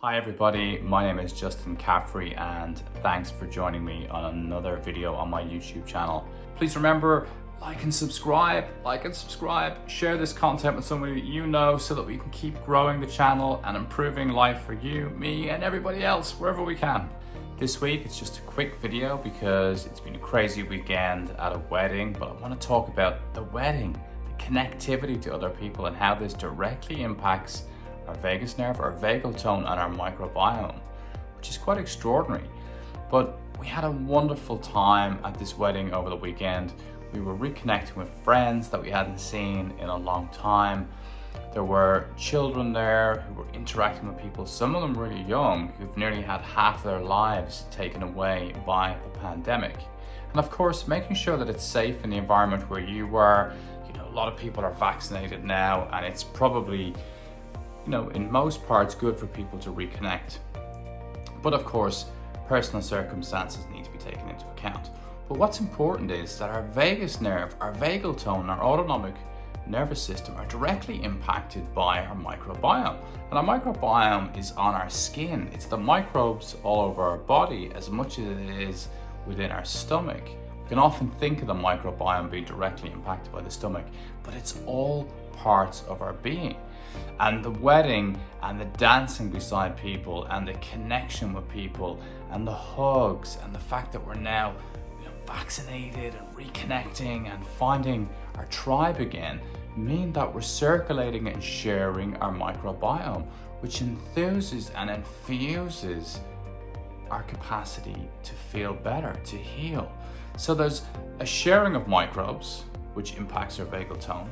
Hi everybody, my name is Justin Caffrey and thanks for joining me on another video on my YouTube channel. Please remember, like and subscribe, share this content with somebody that you know so that we can keep growing the channel and improving life for you, me and everybody else wherever we can. This week it's just a quick video because it's been a crazy weekend at a wedding, but I want to talk about the wedding, the connectivity to other people and how this directly impacts our vagus nerve, our vagal tone and our microbiome, which is quite extraordinary. But we had a wonderful time at this wedding over the weekend. We were reconnecting with friends that we hadn't seen in a long time. There were children there who were interacting with people, some of them really young, who've nearly had half their lives taken away by the pandemic. And of course, making sure that it's safe in the environment where you were. A lot of people are vaccinated now, and it's probably in most parts good for people to reconnect. But of course, personal circumstances need to be taken into account. But what's important is that our vagus nerve, our vagal tone, our autonomic nervous system are directly impacted by our microbiome. And our microbiome is on our skin. It's the microbes all over our body as much as it is within our stomach. We can often think of the microbiome being directly impacted by the stomach, but it's all parts of our being. And the wedding and the dancing beside people and the connection with people and the hugs and the fact that we're now vaccinated and reconnecting and finding our tribe again mean that we're circulating and sharing our microbiome, which enthuses and infuses our capacity to feel better, to heal. So there's a sharing of microbes, which impacts our vagal tone.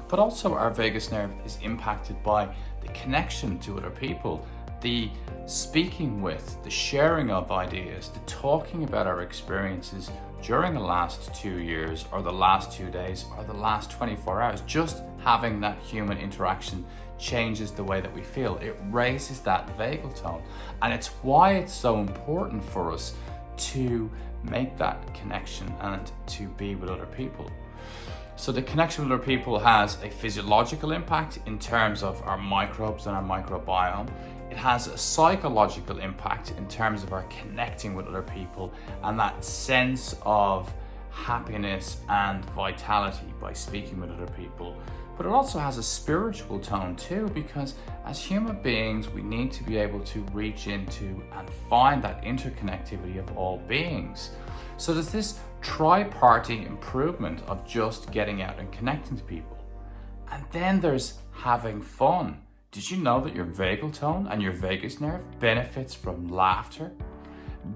But also our vagus nerve is impacted by the connection to other people, the speaking with, the sharing of ideas, the talking about our experiences during the last 2 years or the last 2 days or the last 24 hours. Just having that human interaction changes the way that we feel. It raises that vagal tone. And it's why it's so important for us to make that connection and to be with other people. So the connection with other people has a physiological impact in terms of our microbes and our microbiome. It has a psychological impact in terms of our connecting with other people and that sense of happiness and vitality by speaking with other people. But it also has a spiritual tone too, because as human beings, we need to be able to reach into and find that interconnectivity of all beings. So there's this tri-party improvement of just getting out and connecting to people. And then there's having fun. Did you know that your vagal tone and your vagus nerve benefits from laughter,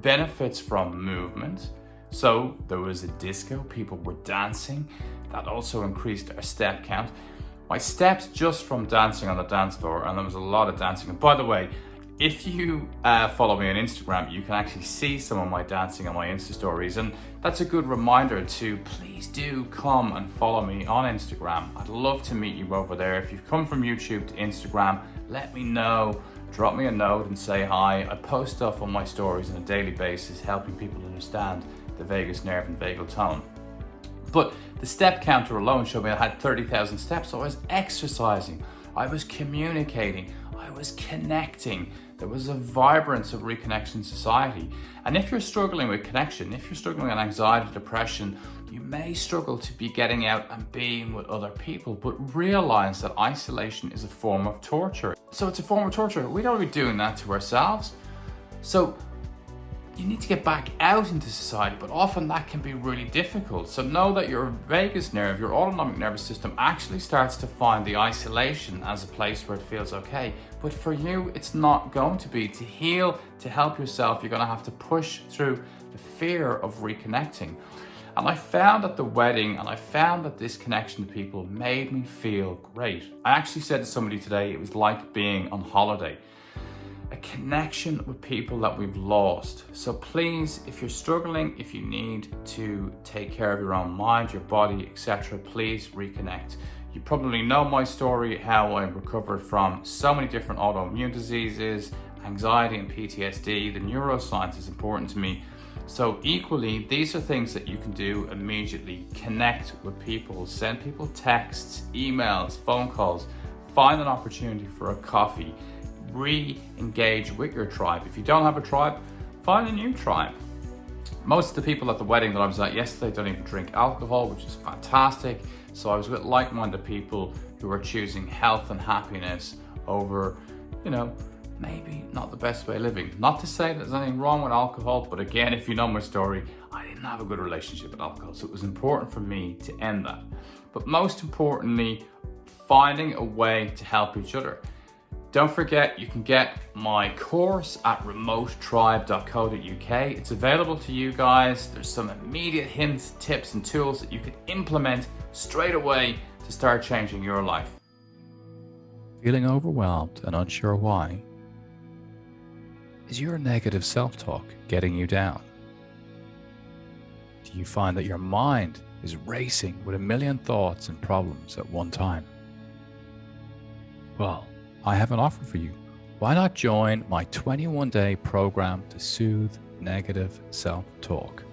benefits from movement? So there was a disco, people were dancing. That also increased our step count. My steps just from dancing on the dance floor, and there was a lot of dancing. And by the way, if you follow me on Instagram, you can actually see some of my dancing on my Insta stories. And that's a good reminder to please do come and follow me on Instagram. I'd love to meet you over there. If you've come from YouTube to Instagram, let me know. Drop me a note and say hi. I post stuff on my stories on a daily basis, helping people understand the vagus nerve and vagal tone. But the step counter alone showed me I had 30,000 steps. So I was exercising, I was communicating, I was connecting. There was a vibrance of Reconnection society. And if you're struggling with connection, if you're struggling with anxiety, depression, you may struggle to be getting out and being with other people, but realize that isolation is a form of torture. So it's a form of torture. We don't want to be doing that to ourselves. So you need to get back out into society, but often that can be really difficult. So know that your vagus nerve, your autonomic nervous system actually starts to find the isolation as a place where it feels okay. But for you, it's not going to be. To heal, to help yourself, you're going to have to push through the fear of reconnecting. And I found at the wedding, and I found that this connection to people made me feel great. I actually said to somebody today, it was like being on holiday. A connection with people that we've lost. So please, if you're struggling, if you need to take care of your own mind, your body, etc., please reconnect. You probably know my story, how I recovered from so many different autoimmune diseases, anxiety and PTSD. The neuroscience is important to me. So equally, these are things that you can do immediately. Connect with people, send people texts, emails, phone calls, find an opportunity for a coffee. re-engage with your tribe. If you don't have a tribe, find a new tribe. Most of the people at the wedding that I was at yesterday don't even drink alcohol, which is fantastic. So I was with like-minded people who are choosing health and happiness over, maybe not the best way of living. Not to say there's anything wrong with alcohol, but again, if you know my story, I didn't have a good relationship with alcohol. So it was important for me to end that. But most importantly, finding a way to help each other. Don't forget, you can get my course at remotetribe.co.uk. It's available to you guys. There's some immediate hints, tips, and tools that you can implement straight away to start changing your life. Feeling overwhelmed and unsure why? Is your negative self-talk getting you down? Do you find that your mind is racing with a million thoughts and problems at one time? Well, I have an offer for you. Why not join my 21-day program to soothe negative self-talk,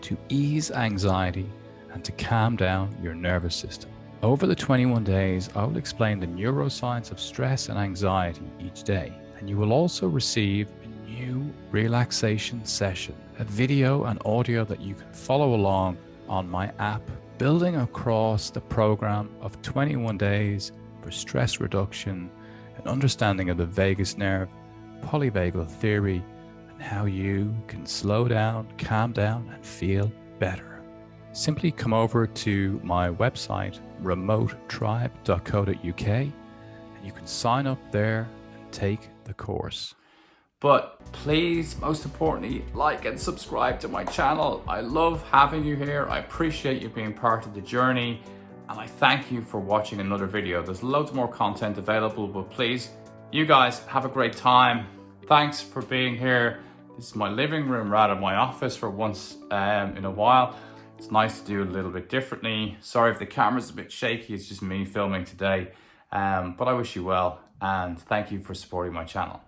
to ease anxiety, and to calm down your nervous system? Over the 21 days, I will explain the neuroscience of stress and anxiety each day, and you will also receive a new relaxation session, a video and audio that you can follow along on my app, building across the program of 21 days for stress reduction, an understanding of the vagus nerve, polyvagal theory, and how you can slow down, calm down, and feel better. Simply come over to my website, remotetribe.co.uk, and you can sign up there and take the course. But please, most importantly, like and subscribe to my channel. I love having you here. I appreciate you being part of the journey. And I thank you for watching another video. There's loads more content available, but please, you guys have a great time. Thanks for being here. This is my living room, rather my office for once in a while. It's nice to do it a little bit differently. Sorry if the camera's a bit shaky, it's just me filming today. But I wish you well, and thank you for supporting my channel.